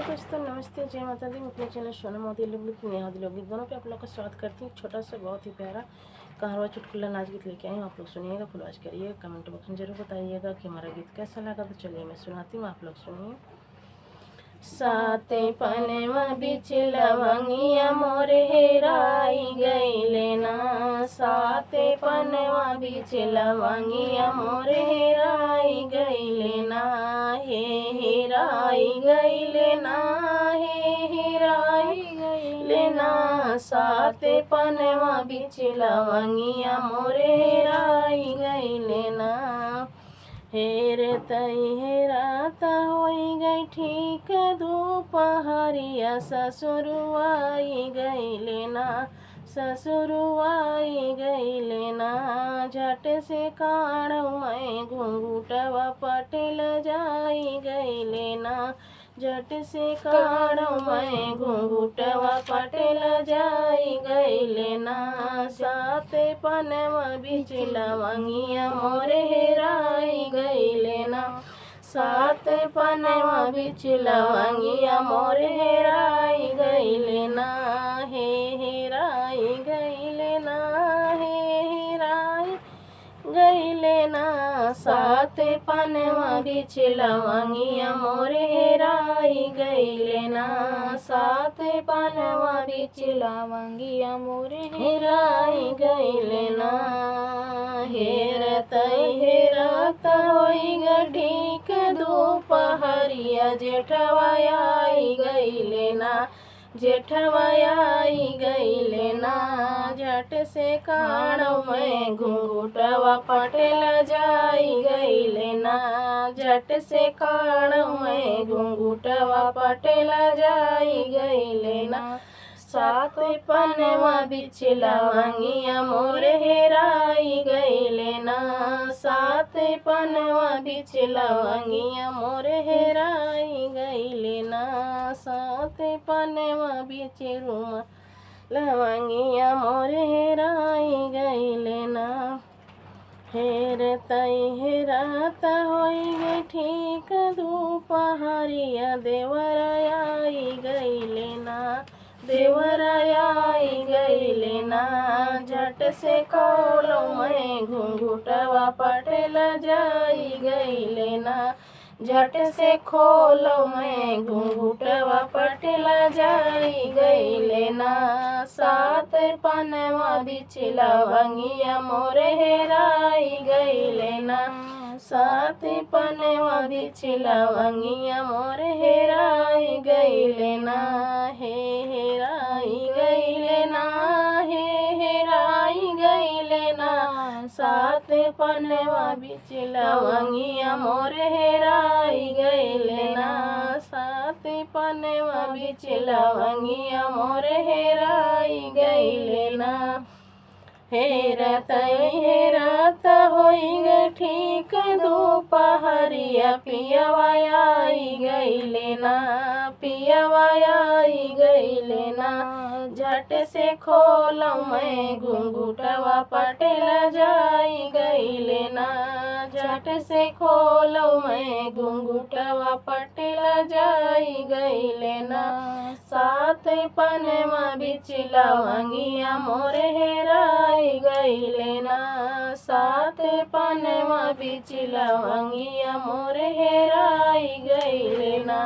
दोस्तों नमस्ते, जय माता दी। मैं अपने चैनल सोना मोदी लोकगीत नेहा लोकगीत दोनों पे आप लोग का स्वागत करती हूँ। छोटा सा बहुत ही प्यारा कहारवा चुटकुला नाच गीत लेके आई हूँ। आप लोग सुनिएगा, फुलवाज करिएगा, कमेंट बॉक्स में जरूर बताइएगा कि हमारा गीत कैसा लगा। तो चलिए मैं सुनाती हूँ, आप लोग सुनिए। साते पनवा बिच लवंगिया मोरे हेराई गईले ना, साते पनवा बिच लवंगिया मोरे हेराई गईले ना, हे हेराई गईले ना, हे हेराई गईले ना, साते पनवा बिच लवंगिया मोरे हेराई गईले ना। हेरतई हेराता होई गई ठीक दोपहरिया, ससुरुआई गईले ना, ससुरुआई गईले ना, झट से काढ़ मैं घुंघुटवा पटेल जाई गईले ना, झट से काढ़ मैं घुंघुटवा पटेल जाई गईले ना, साते पनवा बिच लवंगिया मोरे हेराई गईले ना, सात पनवा बिच लवंगिया मोरे हेराई गईले ना, हे हेराई गईले ना, हे हेराई गईले ना, सात पनवा बिच लवंगिया मोरे हेराई गईले ना, सात पनवा बिच लवंगिया मोरे हेराई गईले ना। हेरतई हेराता होई ठीक दोपहरिया, जेठवा आई गईले ना, जेठवा आई गईले ना, झट से काढ़ मैं घुंघुटवा पटेल जाई गईले ना, झट से काढ़ मैं घुंघुटवा पटेल जाई गईले ना, सात पनवा बिच लवंगिया मोरे हेराई गईले ना, सात पनवा बिच लवंगिया मोरे हेराई गईले ना, सात पनवा बिच रुमा लवंगिया मोरे हेराई गईले ना। हेरतई हेराता होई गई ठीक दोपहरिया, देवरा आई गईले ना, देवरा आई गईले ना, झट से खोलो मैं घुंघुटवा पटेल जाई गईले ना, झट से खोलो मैं घुंघुटवा पटेल जाई गईले ना, सात पनवा बिच लवंगिया मोरे हेराई गईले ना, सात पनवा बिच लवंगिया मोरे हेराई गईले ना, हे हेराई गईले ना, हे हेराई गईले ना, सात पनवा बिच लवंगिया मोरे हेराई गईले ना, सात पनवा बिच लवंगिया मोरे हेराई गईले ना। हेरतई हेराता होई गई ठीक दोपहरिया, पियवा आई गईले ना, पियवा आई गईले ना, झट से खोलो मैं घुंघुटवा पटेल जाई गईले ना, झट से खोलो मैं घुंघुटवा पटेल जाई गईले ना, सात पनवा बिच लवंगिया मोरे हेराई गईले ना, सात पनवा बिच लवंगिया मोरे हेराई गईले ना।